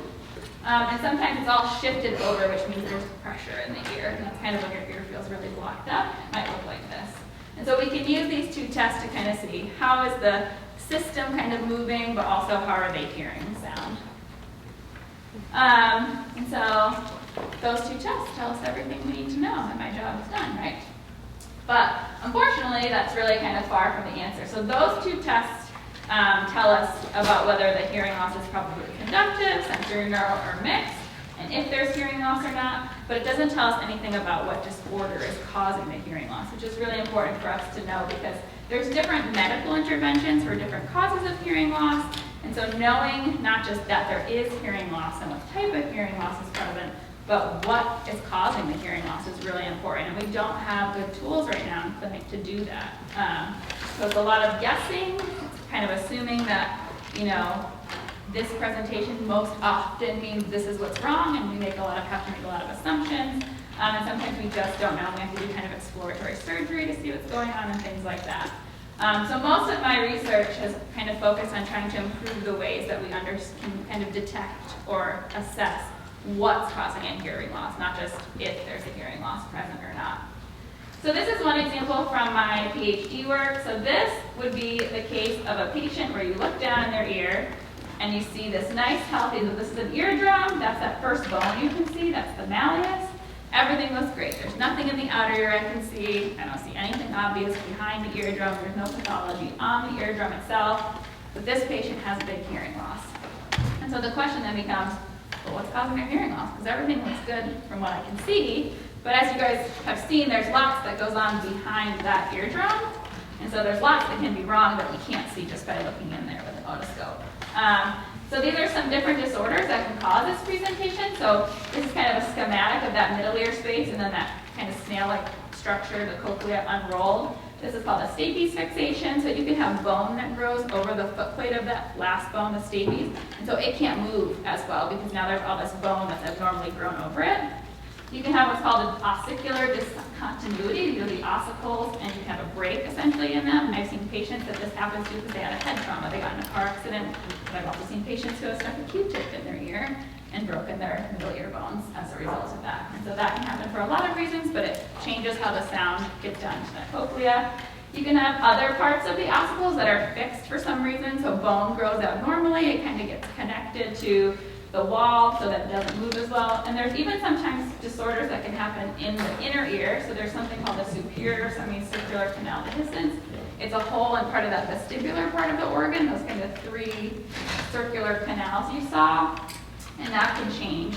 And sometimes it's all shifted over, which means there's pressure in the ear. And that's kind of when your ear feels really blocked up. It might look like this. And so we can use these 2 tests to kind of see how is the system kind of moving, but also how are they hearing sound. And so those 2 tests tell us everything we need to know, and my job is done, right? But unfortunately, that's really kind of far from the answer. So those 2 tests tell us about whether the hearing loss is probably conductive, sensory neural, or mixed. and if there's hearing loss or not, but it doesn't tell us anything about what disorder is causing the hearing loss, which is really important for us to know because there's different medical interventions for different causes of hearing loss, and so knowing not just that there is hearing loss and what type of hearing loss is present, but what is causing the hearing loss is really important, and we don't have good tools right now in clinic to do that. So it's a lot of guessing, it's kind of assuming that, you know, this presentation most often means this is what's wrong, and we have to make a lot of assumptions, and sometimes we just don't know. We have to do kind of exploratory surgery to see what's going on and things like that. So most of my research has kind of focused on trying to improve the ways that we can kind of detect or assess what's causing a hearing loss, not just if there's a hearing loss present or not. So this is one example from my PhD work. So this would be the case of a patient where you look down in their ear and you see this nice healthy, this is an eardrum, that's that first bone you can see, that's the malleus. Everything looks great. There's nothing in the outer ear I can see. I don't see anything obvious behind the eardrum. There's no pathology on the eardrum itself. But this patient has big hearing loss. And so the question then becomes, well, what's causing their hearing loss? Because everything looks good from what I can see. But as you guys have seen, there's lots that goes on behind that eardrum. And so there's lots that can be wrong that we can't see just by looking in there with an otoscope. So these are some different disorders that can cause this presentation. So this is kind of a schematic of that middle ear space and then that kind of snail-like structure, the cochlea unrolled. This is called a stapes fixation. So you can have bone that grows over the foot plate of that last bone, the stapes. And so it can't move as well because now there's all this bone that's abnormally grown over it. You can have what's called an ossicular discontinuity. These are the ossicles, and you can have a break essentially in them. I've seen patients that this happens to because they had a head trauma. They got in a car accident. But I've also seen patients who have stuck a Q-tip in their ear and broken their middle ear bones as a result of that. And so that can happen for a lot of reasons, but it changes how the sound gets done to that cochlea. You can have other parts of the ossicles that are fixed for some reason. So bone grows out normally. It kind of gets connected to the wall so that it doesn't move as well. And there's even sometimes disorders that can happen in the inner ear. So there's something called the superior semicircular canal dehiscence. It's a hole in part of that vestibular part of the organ, those kind of three circular canals you saw. And that can change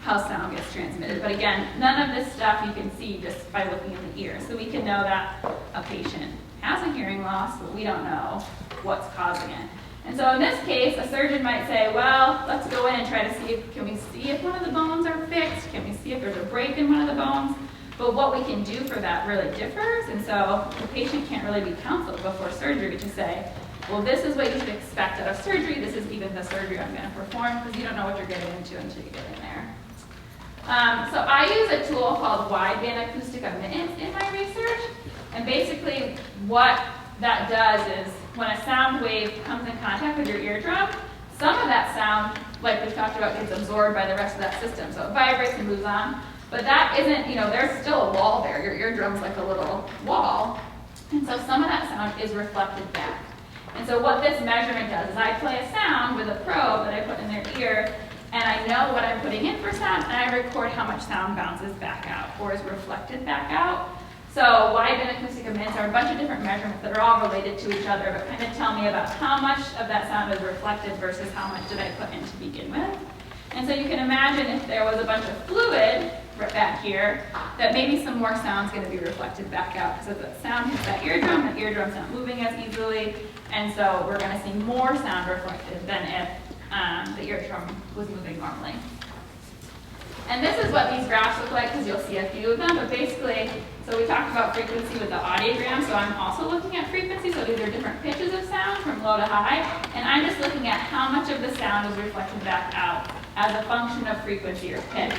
how sound gets transmitted. But again, none of this stuff you can see just by looking in the ear. So we can know that a patient has a hearing loss, but we don't know what's causing it. And so in this case, a surgeon might say, well, let's go in and try to see can we see if one of the bones are fixed? Can we see if there's a break in one of the bones? But what we can do for that really differs. And so the patient can't really be counseled before surgery to say, well, this is what you should expect out of surgery. This is even the surgery I'm going to perform because you don't know what you're getting into until you get in there. So I use a tool called wideband acoustic emittance in my research. And basically what that does is when a sound wave comes in contact with your eardrum, some of that sound, like we talked about, gets absorbed by the rest of that system. So it vibrates and moves on. But that isn't, there's still a wall there. Your eardrum's like a little wall. And so some of that sound is reflected back. And so what this measurement does is I play a sound with a probe that I put in their ear, and I know what I'm putting in for sound, and I record how much sound bounces back out or is reflected back out. So wideband acoustic emittance are a bunch of different measurements that are all related to each other, but kind of tell me about how much of that sound is reflected versus how much did I put in to begin with. And so you can imagine if there was a bunch of fluid right back here, that maybe some more sound's going to be reflected back out because if the sound hits that eardrum, the eardrum's not moving as easily, and so we're going to see more sound reflected than if the eardrum was moving normally. And this is what these graphs look like because you'll see a few of them, but basically, so we talked about frequency with the audiogram, so I'm also looking at frequency, so these are different pitches of sound from low to high, and I'm just looking at how much of the sound is reflected back out as a function of frequency or pitch.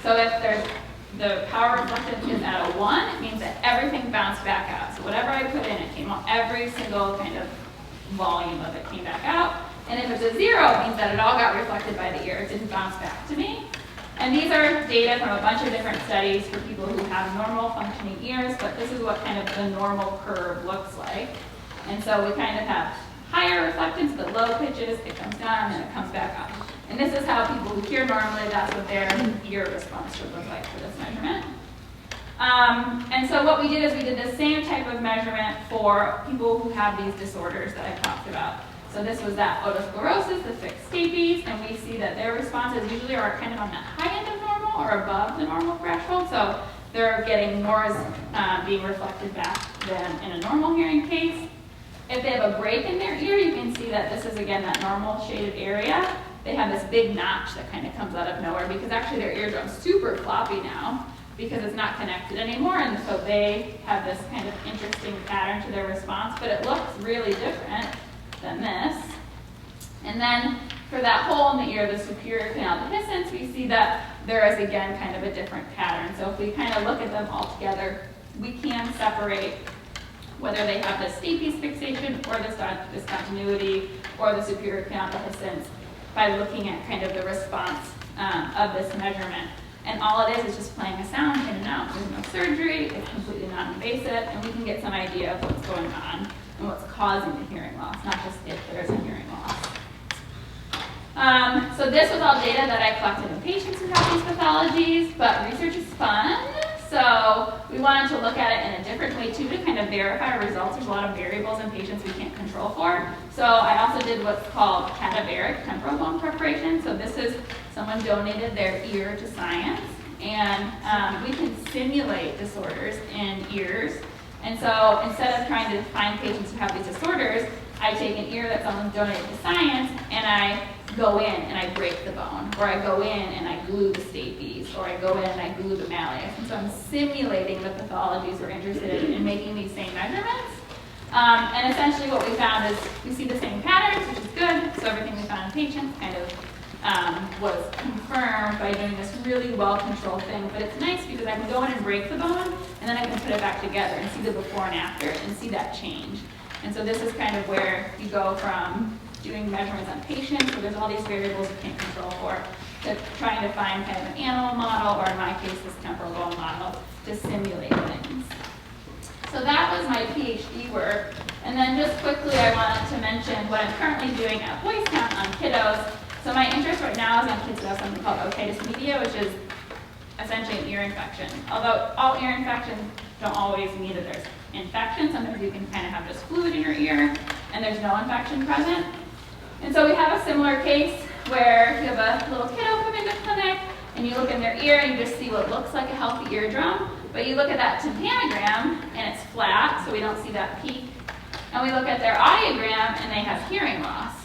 So if there's the power reflectance is at a 1, it means that everything bounced back out. So whatever I put in, it came out, every single kind of volume of it came back out. And if it's a 0, it means that it all got reflected by the ear. It didn't bounce back to me. And these are data from a bunch of different studies for people who have normal functioning ears, but this is what kind of the normal curve looks like. And so we kind of have higher reflectance, but low pitches, it comes down and it comes back up. And this is how people who hear normally, that's what their ear response should look like for this measurement. And so what we did is we did the same type of measurement for people who have these disorders that I talked about. So this was that otosclerosis, the fixed stapes, and we see that their responses usually are kind of on the high end of normal or above the normal threshold. So they're getting more as being reflected back than in a normal hearing case. If they have a break in their ear, you can see that this is again that normal shaded area. They have this big notch that kind of comes out of nowhere because actually their eardrum's super floppy now because it's not connected anymore, and so they have this kind of interesting pattern to their response, but it looks really different than this. And then for that hole in the ear, the superior canal dehiscence, we see that there is again kind of a different pattern. So if we kind of look at them all together, we can separate whether they have the stapes fixation or the discontinuity or the superior canal dehiscence by looking at kind of the response of this measurement. And all it is just playing a sound in and out. There's no surgery, it's completely non-invasive, and we can get some idea of what's going on and what's causing the hearing loss, not just if there's a hearing loss. So this was all data that I collected in patients who have these pathologies, but research is fun. So we wanted to look at it in a different way too to kind of verify our results. There's a lot of variables in patients we can't control for. So I also did what's called cadaveric temporal bone preparation. So this is someone donated their ear to science, and we can simulate disorders in ears. And so instead of trying to find patients who have these disorders, I take an ear that someone donated to science and I go in and I break the bone, or I go in and I glue the stapes, or I go in and I glue the malleus. And so I'm simulating the pathologies we're interested in and making these same measurements. And essentially what we found is we see the same patterns, which is good. So everything we found in patients kind of was confirmed by doing this really well-controlled thing. But it's nice because I can go in and break the bone, and then I can put it back together and see the before and after and see that change. And so this is kind of where you go from doing measurements on patients, where there's all these variables you can't control for, to trying to find kind of an animal model, or in my case, this temporal bone model, to simulate things. So that was my PhD work. And then just quickly, I wanted to mention what I'm currently doing at Boys Town on kiddos. So my interest right now is on kids who have something called otitis media, which is essentially an ear infection. Although all ear infections don't always mean that there's infection. Sometimes you can kind of have just fluid in your ear and there's no infection present. And so we have a similar case where you have a little kiddo come into clinic and you look in their ear and you just see what looks like a healthy eardrum, but you look at that tympanogram and it's flat, so we don't see that peak. And we look at their audiogram and they have hearing loss.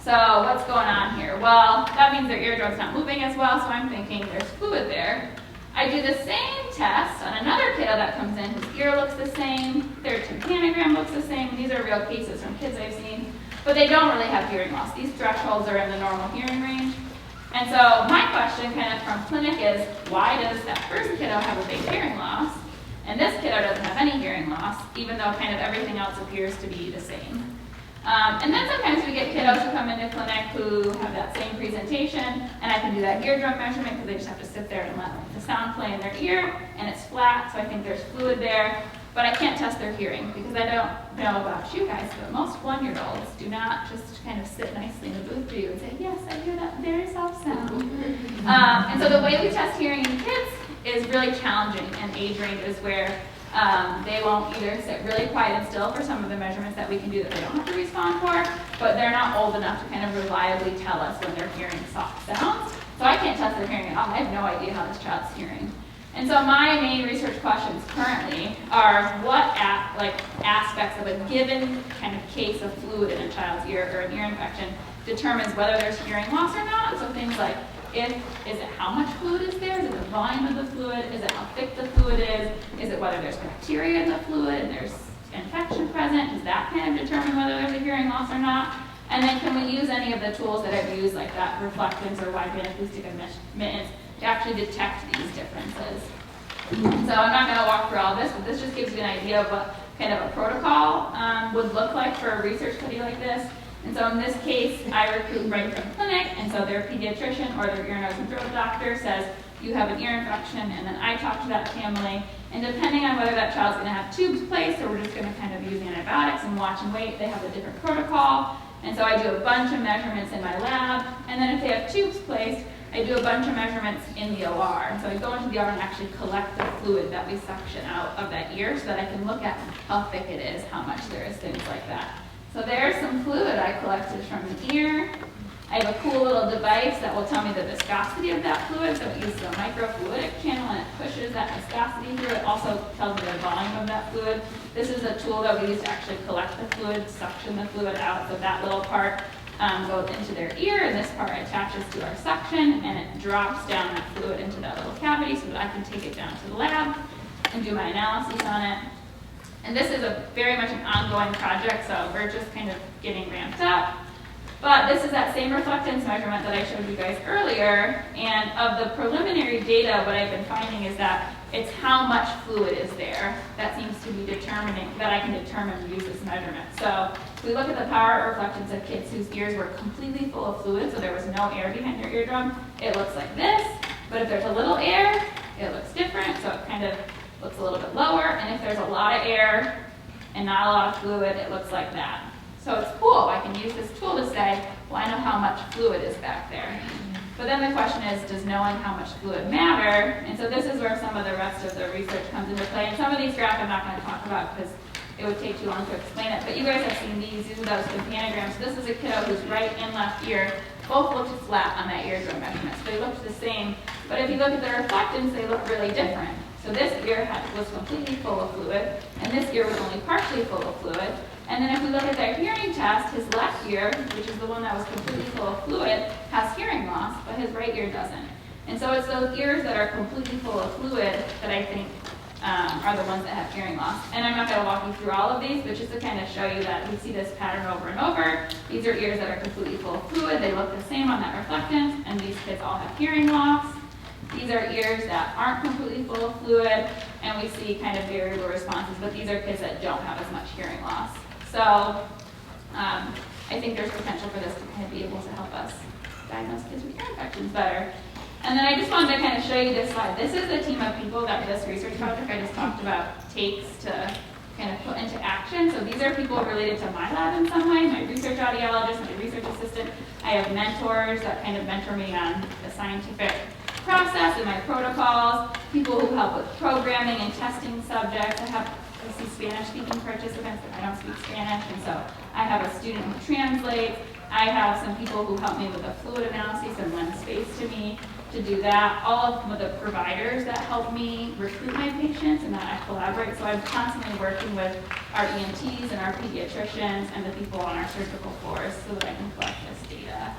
So what's going on here? Well, that means their eardrum's not moving as well, so I'm thinking there's fluid there. I do the same test on another kiddo that comes in, whose ear looks the same, their tympanogram looks the same, and these are real cases from kids I've seen, but they don't really have hearing loss. These thresholds are in the normal hearing range. And so my question kind of from clinic is, why does that first kiddo have a big hearing loss, and this kiddo doesn't have any hearing loss, even though kind of everything else appears to be the same? And then sometimes we get kiddos who come into clinic who have that same presentation, and I can do that eardrum measurement because they just have to sit there and let the sound play in their ear, and it's flat, so I think there's fluid there. But I can't test their hearing because I don't know about you guys, but most 1-year-olds do not just kind of sit nicely in the booth for you and say, yes, I hear that very soft sound. And so the way we test hearing in kids is really challenging in age ranges where they won't either sit really quiet and still for some of the measurements that we can do that they don't have to respond for, but they're not old enough to kind of reliably tell us when they're hearing soft sounds. So I can't test their hearing at all. I have no idea how this child's hearing. And so my main research questions currently are what aspects of a given kind of case of fluid in a child's ear or an ear infection determines whether there's hearing loss or not. So things like, is it how much fluid is there? Is it the volume of the fluid? Is it how thick the fluid is? Is it whether there's bacteria in the fluid and there's infection present? Does that kind of determine whether there's a hearing loss or not? And then can we use any of the tools that I've used, like that reflectance or wideband acoustic emittance, to actually detect these differences? So I'm not going to walk through all this, but this just gives you an idea of what kind of a protocol would look like for a research study like this. And so in this case, I recruit right from clinic, and so their pediatrician or their ear, nose, and throat doctor says, you have an ear infection, and then I talk to that family, and depending on whether that child's going to have tubes placed or we're just going to kind of use antibiotics and watch and wait, they have a different protocol. And so I do a bunch of measurements in my lab, and then if they have tubes placed, I do a bunch of measurements in the OR. And so I go into the OR and actually collect the fluid that we suction out of that ear so that I can look at how thick it is, how much there is, things like that. So there's some fluid I collected from the ear. I have a cool little device that will tell me the viscosity of that fluid. So it uses a microfluidic channel and it pushes that viscosity through. It also tells me the volume of that fluid. This is a tool that we use to actually collect the fluid, suction the fluid out. So that little part goes into their ear, and this part attaches to our suction, and it drops down that fluid into that little cavity so that I can take it down to the lab and do my analysis on it. And this is very much an ongoing project, so we're just kind of getting ramped up. But this is that same reflectance measurement that I showed you guys earlier, and of the preliminary data, what I've been finding is that it's how much fluid is there that seems to be determining, that I can determine to use this measurement. So if we look at the power reflectance of kids whose ears were completely full of fluid, so there was no air behind their eardrum, it looks like this. But if there's a little air, it looks different, so it kind of looks a little bit lower. And if there's a lot of air and not a lot of fluid, it looks like that. So it's cool. I can use this tool to say, well, I know how much fluid is back there. But then the question is, does knowing how much fluid matter? And so this is where some of the rest of the research comes into play. And some of these graphs I'm not going to talk about because it would take too long to explain it. But you guys have seen these are those companograms. So this is a kiddo whose right and left ear both looked flat on that eardrum measurement. So they looked the same. But if you look at the reflectance, they look really different. So this ear was completely full of fluid, and this ear was only partially full of fluid. And then if we look at their hearing test, his left ear, which is the one that was completely full of fluid, has hearing loss, but his right ear doesn't. And so it's those ears that are completely full of fluid that I think are the ones that have hearing loss. And I'm not going to walk you through all of these, but just to kind of show you that we see this pattern over and over. These are ears that are completely full of fluid. They look the same on that reflectance, and these kids all have hearing loss. These are ears that aren't completely full of fluid, and we see kind of variable responses, but these are kids that don't have as much hearing loss. So I think there's potential for this to kind of be able to help us diagnose kids with ear infections better. And then I just wanted to kind of show you this slide. This is a team of people that this research project I just talked about takes to kind of put into action. So these are people related to my lab in some way, my research audiologist, my research assistant. I have mentors that kind of mentor me on the scientific process and my protocols, people who help with programming and testing subjects. I see Spanish-speaking participants, but I don't speak Spanish, and so I have a student who translates. I have some people who help me with the fluid analysis and lend space to me to do that. All of the providers that help me recruit my patients and that I collaborate. So I'm constantly working with our ENTs and our pediatricians and the people on our surgical floors so that I can collect this data.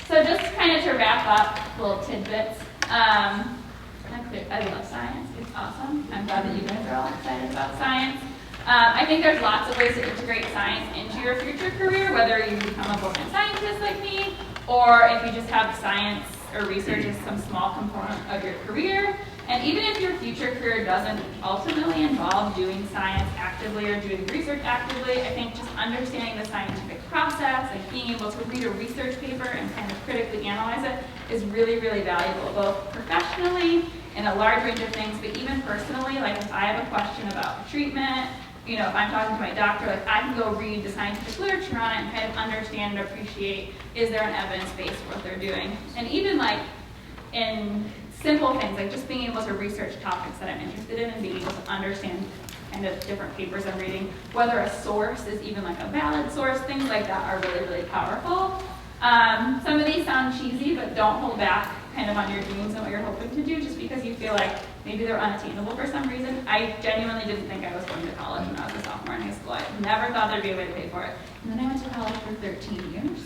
So just kind of to wrap up, little tidbits. I love science. It's awesome. I'm glad that you guys are all excited about science. I think there's lots of ways to integrate science into your future career, whether you become a full-time scientist like me, or if you just have science or research as some small component of your career. And even if your future career doesn't ultimately involve doing science actively or doing research actively, I think just understanding the scientific process and being able to read a research paper and kind of critically analyze it is really, really valuable, both professionally in a large range of things, but even personally, like if I have a question about the treatment, you know, if I'm talking to my doctor, like I can go read the scientific literature on it and kind of understand and appreciate, is there an evidence base for what they're doing? And even like in simple things, like just being able to research topics that I'm interested in and being able to understand kind of different papers I'm reading, whether a source is even like a valid source, things like that are really, really powerful. Some of these sound cheesy, but don't hold back kind of on your dreams and what you're hoping to do just because you feel like maybe they're unattainable for some reason. I genuinely didn't think I was going to college when I was a sophomore in high school. I never thought there'd be a way to pay for it. And then I went to college for 13 years,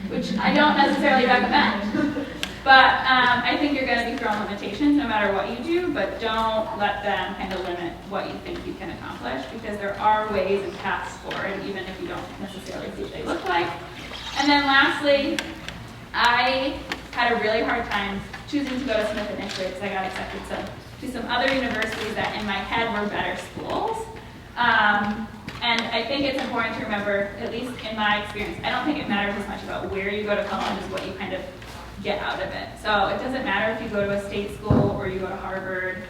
which I don't necessarily recommend. But I think you're going to be thrown limitations no matter what you do, but don't let them kind of limit what you think you can accomplish because there are ways and paths forward, even if you don't necessarily see what they look like. And then lastly, I had a really hard time choosing to go to Smith initially because I got accepted to some other universities that in my head were better schools. And I think it's important to remember, at least in my experience, I don't think it matters as much about where you go to college as what you kind of get out of it. So it doesn't matter if you go to a state school or you go to Harvard.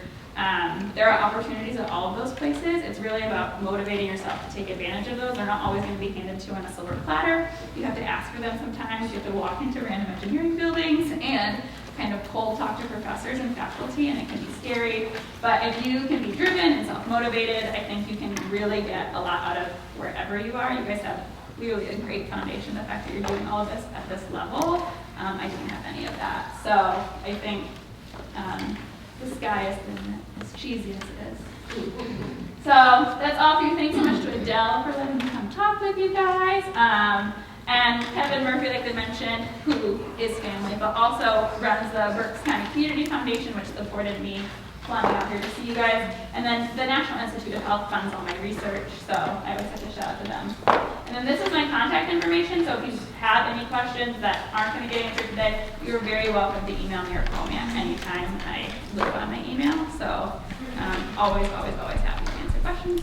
There are opportunities at all of those places. It's really about motivating yourself to take advantage of those. They're not always going to be handed to you on a silver platter. You have to ask for them sometimes. You have to walk into random engineering buildings and kind of cold talk to professors and faculty, and it can be scary. But if you can be driven and self-motivated, I think you can really get a lot out of wherever you are. You guys have really a great foundation. The fact that you're doing all of this at this level, I didn't have any of that. So I think the sky is the limit, as cheesy as it is. So that's all for you. Thanks so much to Adele for letting me come talk with you guys. And Kevin Murphy, like they mentioned, who is family, but also runs the Berks County Community Foundation, which supported me flying out here to see you guys. And then the National Institute of Health funds all my research, so I always have to shout out to them. And then this is my contact information, so if you have any questions that aren't going to get answered today, you're very welcome to email me or call me at any time. I live on my email, so always happy to answer questions.